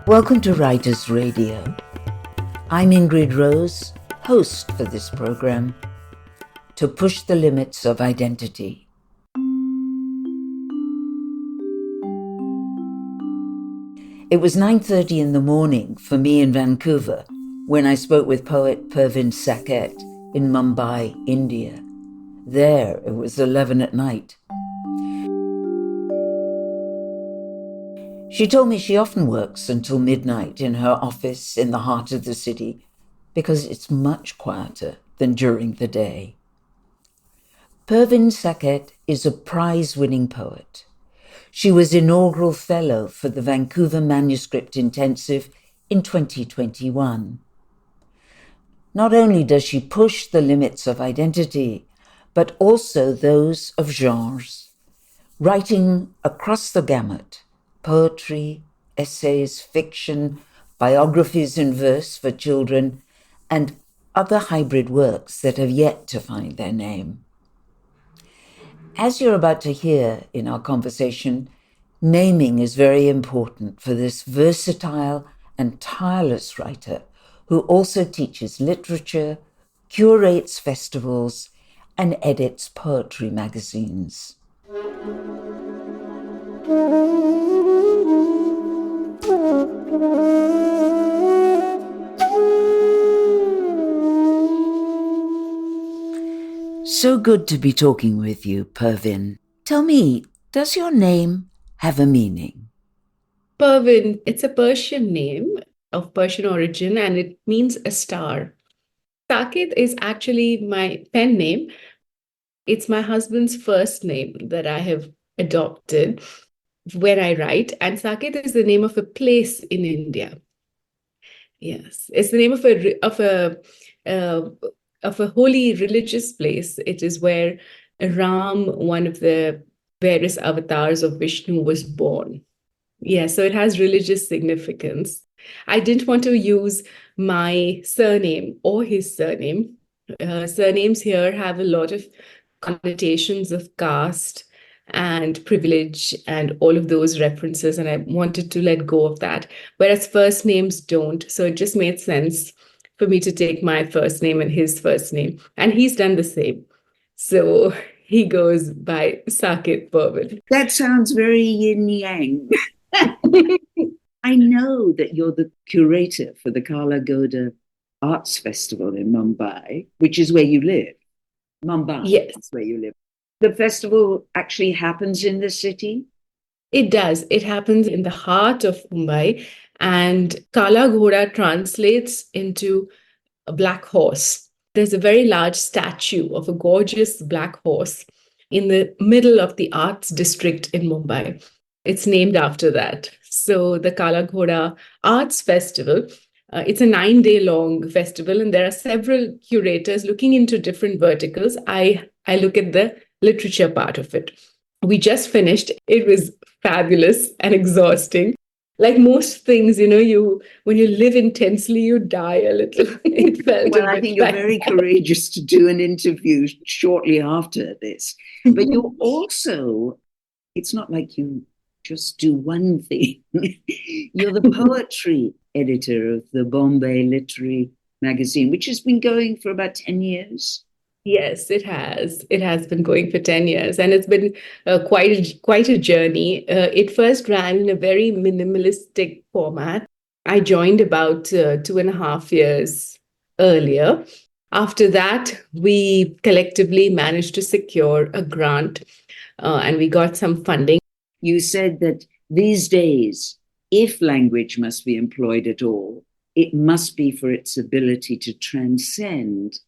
Welcome to Writers Radio. I'm Ingrid Rose, host for this program, To Push the Limits of Identity. It was 9:30 in the morning for me in Vancouver when I spoke with poet Pervin Saket in Mumbai, India. There it was 11 at night. She told me she often works until midnight in her office in the heart of the city because it's much quieter than during the day. Pervin Saket is a prize-winning poet. She was inaugural fellow for the Vancouver Manuscript Intensive in 2021. Not only does she push the limits of identity, but also those of genres, writing across the gamut: poetry, essays, fiction, biographies in verse for children, and other hybrid works that have yet to find their name. As you're about to hear in our conversation, naming is very important for this versatile and tireless writer who also teaches literature, curates festivals, and edits poetry magazines. So good to be talking with you, Pervin. Tell me, does your name have a meaning? Pervin, it's a Persian name of Persian origin, and it means a star. Saket is actually my pen name. It's my husband's first name that I have adopted when I write, and Saket is the name of a place in India. Yes, it's the name of a holy religious place. It is where Ram, one of the various avatars of Vishnu, was born. Yeah, so it has religious significance. I didn't want to use my surname or his surname. Surnames here have a lot of connotations of caste and privilege and all of those references, and I wanted to let go of that, whereas first names don't. So it just made sense for me to take my first name and his first name, and he's done the same. So he goes by Saket Pervin. That sounds very yin-yang. I know that you're the curator for the Kala Goda Arts Festival in Mumbai, which is where you live. Mumbai, yes, that's where you live. The festival actually happens in the city? It does. It happens in the heart of Mumbai, and Kala Ghoda translates into a black horse. There's a very large statue of a gorgeous black horse in the middle of the arts district in Mumbai. It's named after that. So the Kala Ghoda Arts Festival, it's a 9-day long festival, and there are several curators looking into different verticals. I look at the literature part of it. We just finished. It was fabulous and exhausting. Like most things, when you live intensely, you die a little. It felt well, I think you're very courageous to do an interview shortly after this. But you also, it's not like you just do one thing. You're the poetry editor of the Bombay Literary Magazine, which has been going for about 10 years. Yes, it has. It has been going for 10 years, and it's been quite a journey. It first ran in a very minimalistic format. I joined about 2.5 years earlier. After that, we collectively managed to secure a grant, and we got some funding. You said that these days, if language must be employed at all, it must be for its ability to transcend,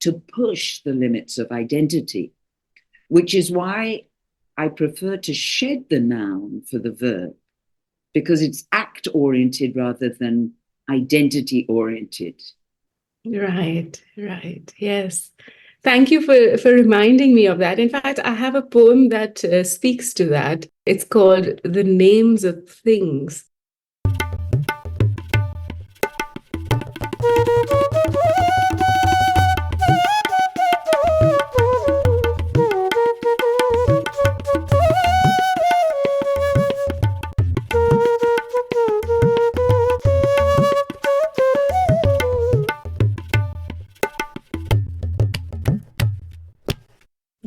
to push the limits of identity, which is why I prefer to shed the noun for the verb, because it's act-oriented rather than identity-oriented. Right. Yes. Thank you for reminding me of that. In fact, I have a poem that speaks to that. It's called The Names of Things.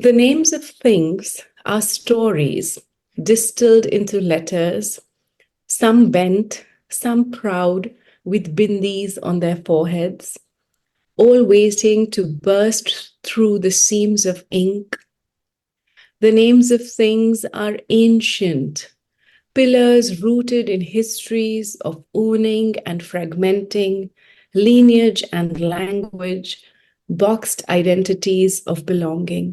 The names of things are stories distilled into letters, some bent, some proud, with bindis on their foreheads, all waiting to burst through the seams of ink. The names of things are ancient, pillars rooted in histories of owning and fragmenting, lineage and language, boxed identities of belonging.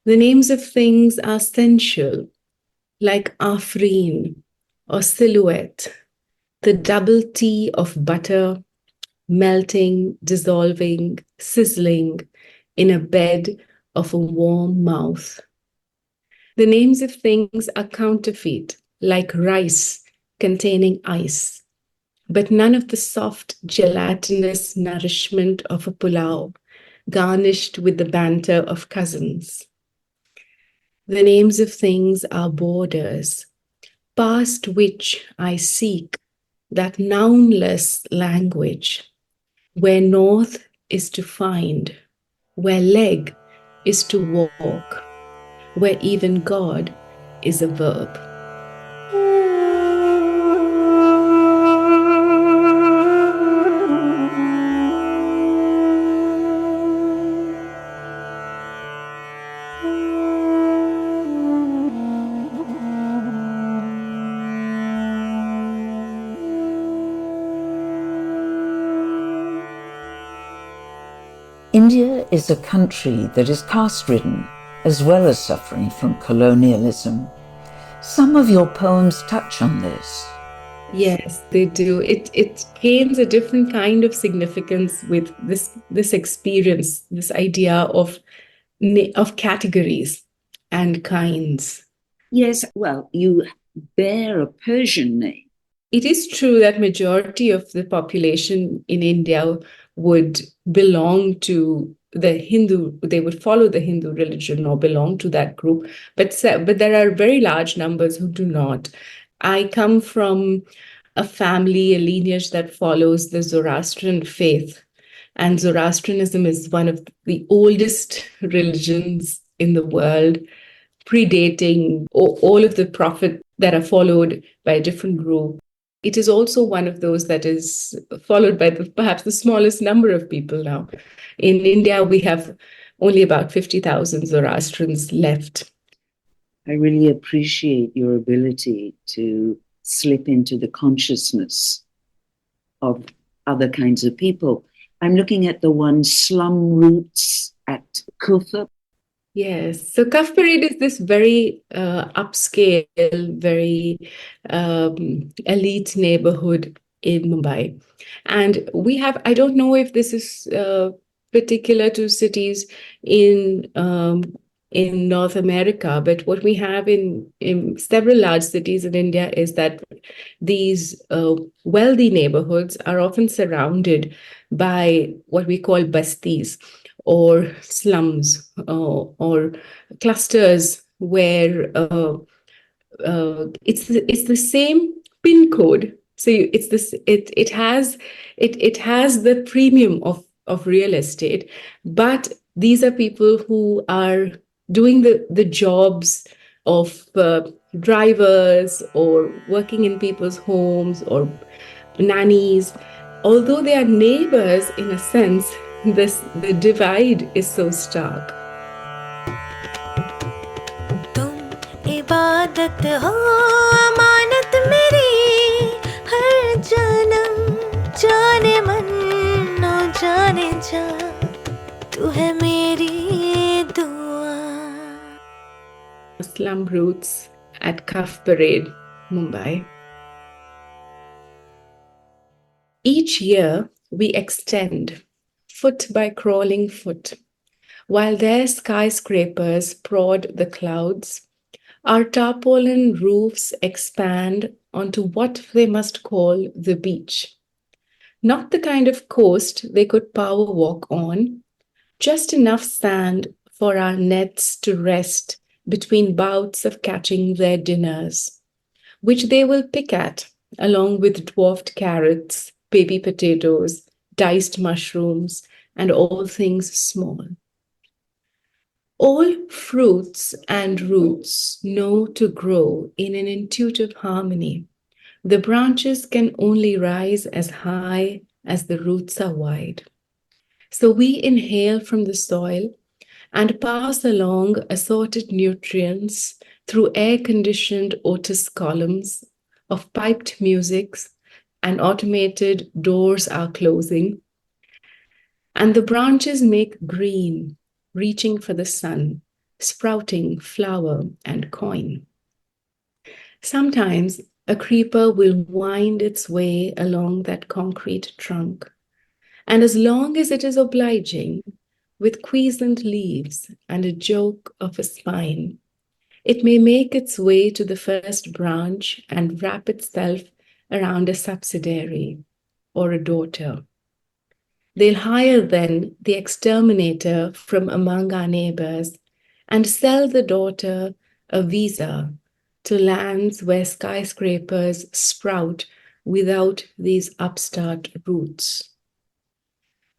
The names of things are sensual, like Afreen or silhouette, the double T of butter, melting, dissolving, sizzling in a bed of a warm mouth. The names of things are counterfeit, like rice containing ice, but none of the soft, gelatinous nourishment of a pulao, garnished with the banter of cousins. The names of things are borders, past which I seek that nounless language, where north is to find, where leg is to walk, where even God is a verb. India is a country that is caste-ridden, as well as suffering from colonialism. Some of your poems touch on this. Yes, they do. It gains a different kind of significance with this experience, this idea of categories and kinds. Yes, well, you bear a Persian name. It is true that majority of the population in India would belong to the Hindu, they would follow the Hindu religion or belong to that group, but there are very large numbers who do not. I come from a family, a lineage that follows the Zoroastrian faith. And Zoroastrianism is one of the oldest religions in the world, predating all of the prophets that are followed by a different group. It is also one of those that is followed by perhaps the smallest number of people now. In India, we have only about 50,000 Zoroastrians left. I really appreciate your ability to slip into the consciousness of other kinds of people. I'm looking at the one Slum Roots at Kufa. Yes. So Cuff Parade is this very upscale, very elite neighborhood in Mumbai. And we have, I don't know if this is particular to cities in North America, but what we have in several large cities in India is that these wealthy neighborhoods are often surrounded by what we call bastis, or slums, or clusters where it's the same pin code. So it's this it has the premium of real estate, but these are people who are doing the jobs of drivers or working in people's homes or nannies. Although they are neighbors in a sense, the divide is so stark. तुम इबादत हो अमानत मेरी हर जन्म जाने मन न जाने जा तू है मेरी दुआ. Slum Roots at Cuff Parade, Mumbai. Each year we extend foot by crawling foot, while their skyscrapers prod the clouds. Our tarpaulin roofs expand onto what they must call the beach. Not the kind of coast they could power walk on, just enough sand for our nets to rest between bouts of catching their dinners, which they will pick at along with dwarfed carrots, baby potatoes, diced mushrooms, and all things small. All fruits and roots know to grow in an intuitive harmony. The branches can only rise as high as the roots are wide. So we inhale from the soil and pass along assorted nutrients through air-conditioned Otis columns of piped musics, and automated doors are closing. And the branches make green, reaching for the sun, sprouting flower and coin. Sometimes a creeper will wind its way along that concrete trunk, and as long as it is obliging, with quiescent leaves and a joke of a spine, it may make its way to the first branch and wrap itself around a subsidiary or a daughter. They'll hire then the exterminator from among our neighbors and sell the daughter a visa to lands where skyscrapers sprout without these upstart roots.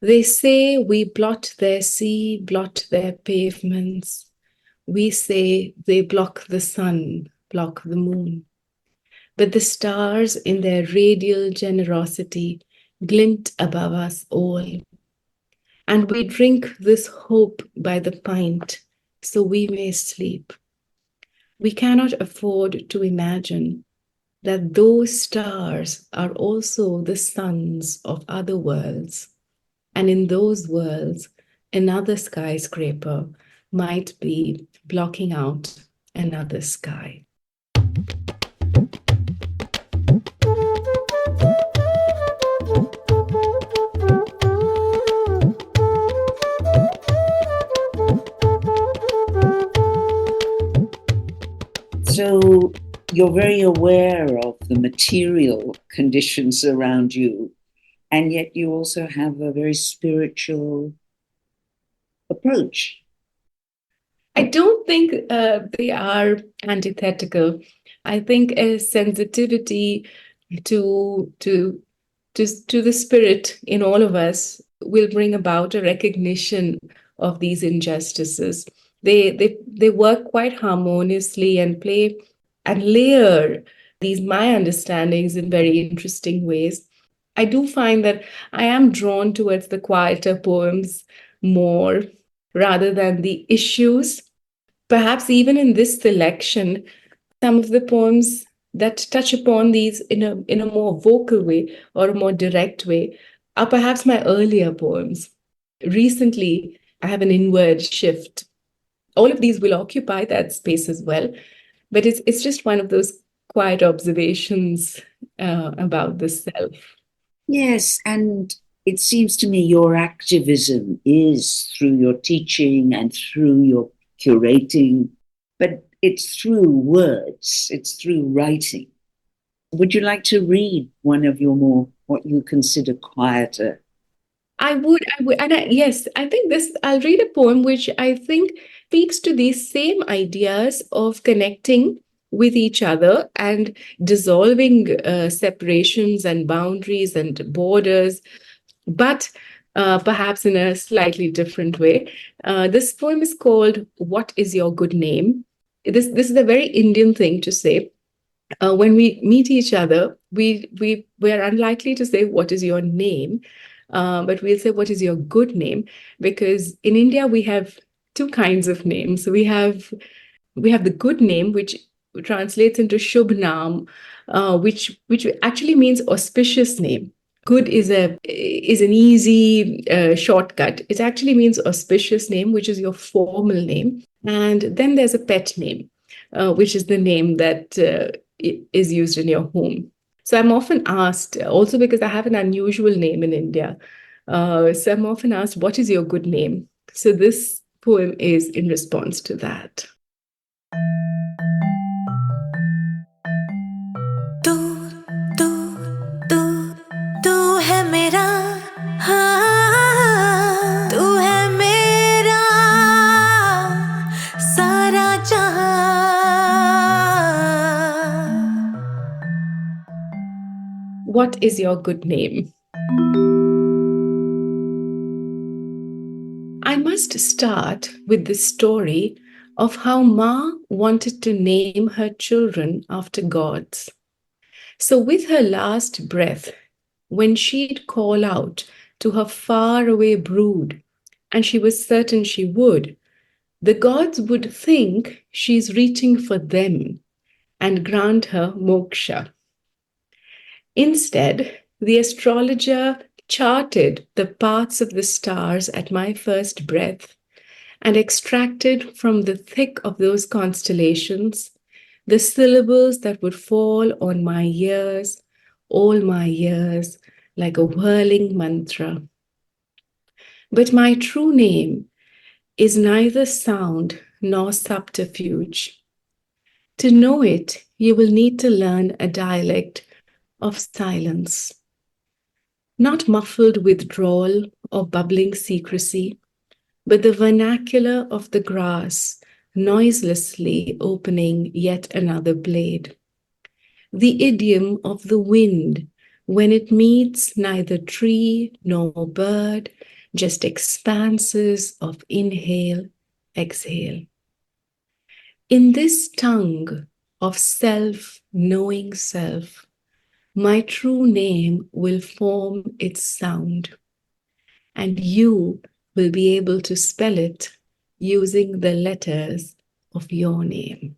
They say we blot their sea, blot their pavements. We say they block the sun, block the moon. But the stars in their radial generosity glint above us all. And we drink this hope by the pint so we may sleep. We cannot afford to imagine that those stars are also the suns of other worlds. And in those worlds, another skyscraper might be blocking out another sky. So you're very aware of the material conditions around you, and yet you also have a very spiritual approach. I don't think they are antithetical. I think a sensitivity to the spirit in all of us will bring about a recognition of these injustices. They work quite harmoniously and play and layer these my understandings in very interesting ways. I do find that I am drawn towards the quieter poems more rather than the issues. Perhaps even in this selection, some of the poems that touch upon these in a more vocal way or a more direct way are perhaps my earlier poems. Recently, I have an inward shift. All of these will occupy that space as well, but it's just one of those quiet observations about the self. Yes, and it seems to me your activism is through your teaching and through your curating, but it's through words, it's through writing. Would you like to read one of your more, what you consider quieter? I would, yes, I think I'll read a poem which I think speaks to these same ideas of connecting with each other and dissolving separations and boundaries and borders, but perhaps in a slightly different way. This poem is called "What is Your Good Name?" This is a very Indian thing to say. When we meet each other, we are unlikely to say, "What is your name?" But we'll say, "What is your good name?" Because in India, we have two kinds of names. We have the good name, which translates into Shubh Naam, which actually means auspicious name. Good is an easy shortcut. It actually means auspicious name, which is your formal name. And then there's a pet name, which is the name that is used in your home. So I'm often asked, also because I have an unusual name in India, so I'm often asked, what is your good name? So this poem is in response to that. तू तू तू तू है मेरा हाँ तू है मेरा सारा जहां What is your good name? I must start with the story of how Ma wanted to name her children after gods. So, with her last breath, when she'd call out to her faraway brood, and she was certain she would, the gods would think she's reaching for them and grant her moksha. Instead, the astrologer charted the paths of the stars at my first breath and extracted from the thick of those constellations the syllables that would fall on my ears, all my ears, like a whirling mantra. But my true name is neither sound nor subterfuge. To know it, you will need to learn a dialect of silence, not muffled withdrawal or bubbling secrecy, but the vernacular of the grass noiselessly opening yet another blade, the idiom of the wind when it meets neither tree nor bird, just expanses of inhale, exhale. In this tongue of self-knowing self, my true name will form its sound, and you will be able to spell it using the letters of your name.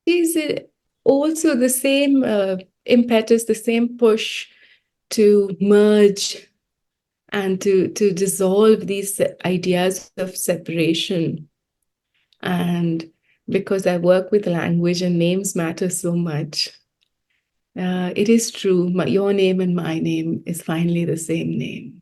Is it also the same impetus, the same push to merge and to dissolve these ideas of separation? And because I work with language and names matter so much, it is true, your name and my name is finally the same name.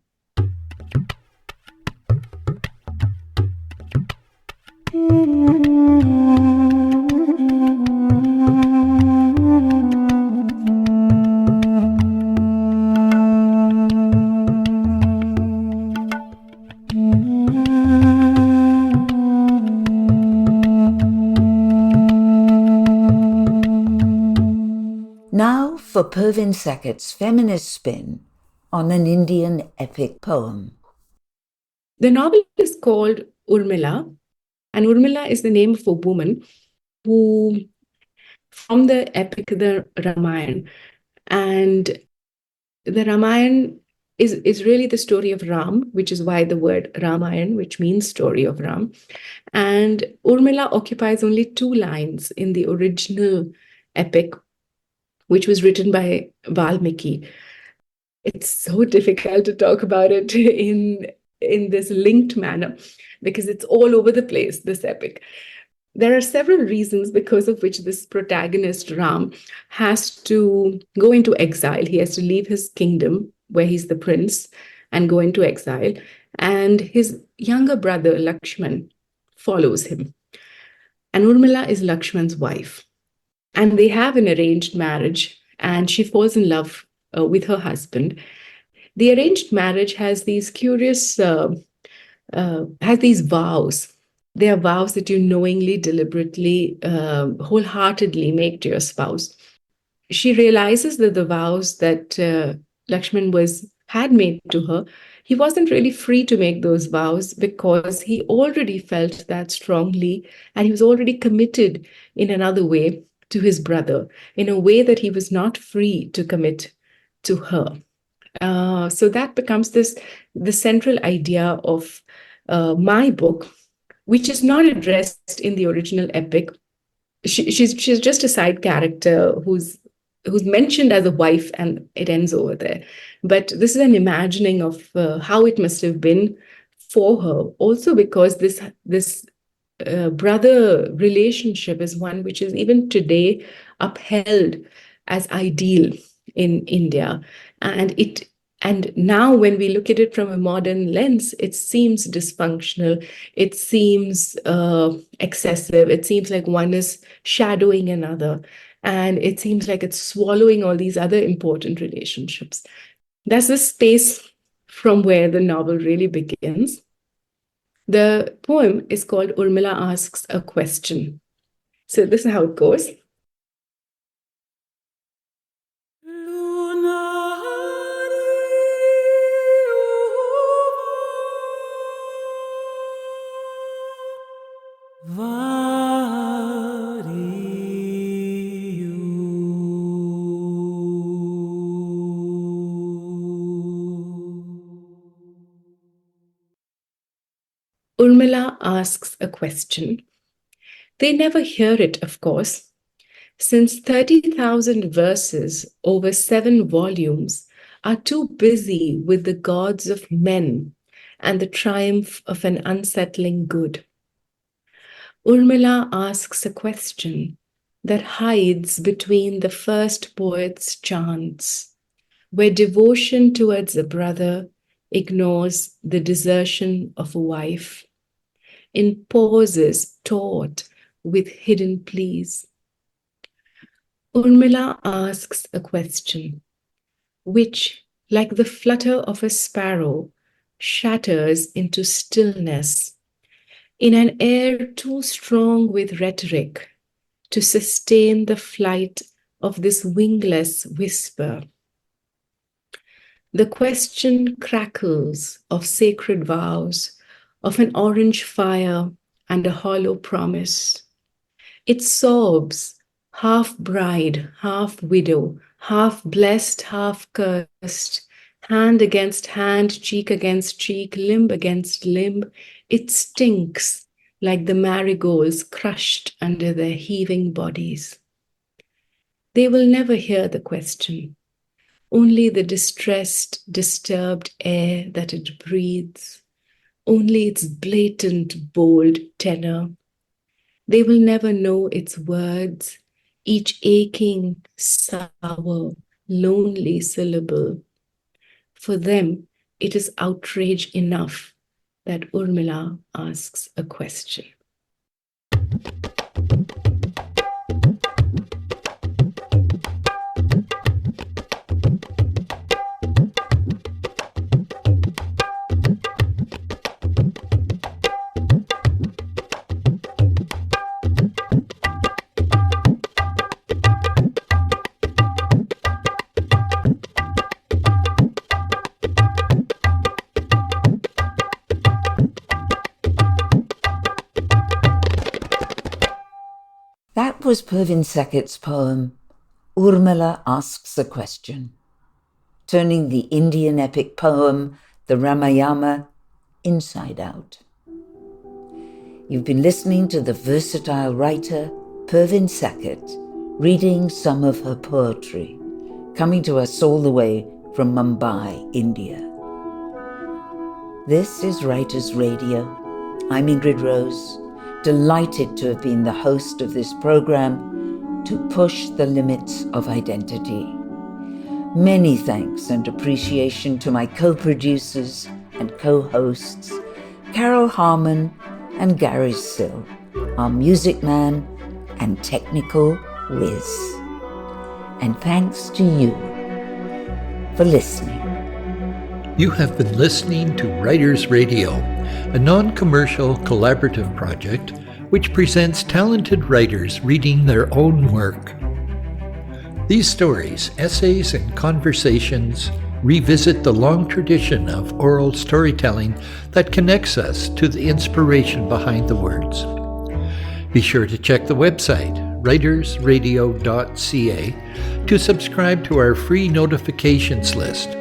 Now for Pervin Saket's feminist spin on an Indian epic poem. The novel is called Urmila, and Urmila is the name of a woman who, from the epic, the Ramayana. And the Ramayana is really the story of Ram, which is why the word Ramayana, which means story of Ram. And Urmila occupies only 2 lines in the original epic, which was written by Valmiki. It's so difficult to talk about it in this linked manner because it's all over the place, this epic. There are several reasons because of which this protagonist, Ram, has to go into exile. He has to leave his kingdom, where he's the prince, and go into exile. And his younger brother, Lakshman, follows him. And Urmila is Lakshman's wife. And they have an arranged marriage, and she falls in love with her husband. The arranged marriage has these curious, has these vows. They are vows that you knowingly, deliberately, wholeheartedly make to your spouse. She realizes that the vows that Lakshman had made to her, he wasn't really free to make those vows because he already felt that strongly, and he was already committed in another way to his brother, in a way that he was not free to commit to her. So that becomes the central idea of my book, which is not addressed in the original epic. She's just a side character who's mentioned as a wife, and it ends over there. But this is an imagining of how it must have been for her, also because this brother relationship is one which is even today upheld as ideal in India. And now when we look at it from a modern lens, it seems dysfunctional. It seems excessive. It seems like one is shadowing another. And it seems like it's swallowing all these other important relationships. That's the space from where the novel really begins. The poem is called Urmila Asks a Question. So this is how it goes. Urmila asks a question. They never hear it, of course, since 30,000 verses over 7 volumes are too busy with the gods of men and the triumph of an unsettling good. Urmila asks a question that hides between the first poet's chants, where devotion towards a brother ignores the desertion of a wife, in pauses taught with hidden pleas. Urmila asks a question which, like the flutter of a sparrow, shatters into stillness in an air too strong with rhetoric to sustain the flight of this wingless whisper. The question crackles of sacred vows, of an orange fire and a hollow promise. It sobs, half bride, half widow, half blessed, half cursed, hand against hand, cheek against cheek, limb against limb. It stinks like the marigolds crushed under their heaving bodies. They will never hear the question, only the distressed, disturbed air that it breathes, only its blatant, bold tenor. They will never know its words, each aching, sour, lonely syllable. For them, it is outrage enough that Urmila asks a question. That was Pervin Saket's poem, Urmila Asks a Question, turning the Indian epic poem, the Ramayana, inside out. You've been listening to the versatile writer, Pervin Saket, reading some of her poetry, coming to us all the way from Mumbai, India. This is Writers Radio. I'm Ingrid Rose, delighted to have been the host of this program to push the limits of identity. Many thanks and appreciation to my co-producers and co-hosts, Carol Harmon and Gary Sill, our music man and technical whiz. And thanks to you for listening. You have been listening to Writers Radio, a non-commercial collaborative project which presents talented writers reading their own work. These stories, essays, and conversations revisit the long tradition of oral storytelling that connects us to the inspiration behind the words. Be sure to check the website, writersradio.ca, to subscribe to our free notifications list.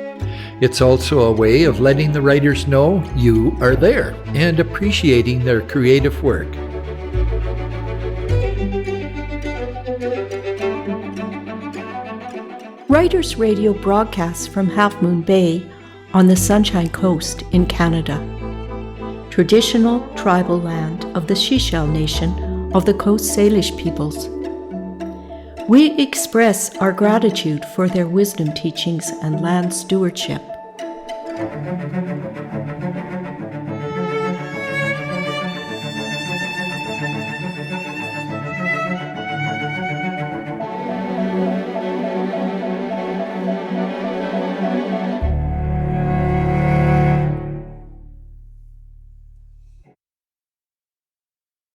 It's also a way of letting the writers know you are there and appreciating their creative work. Writers Radio broadcasts from Half Moon Bay on the Sunshine Coast in Canada, traditional tribal land of the Sechelt Nation of the Coast Salish peoples. We express our gratitude for their wisdom teachings and land stewardship.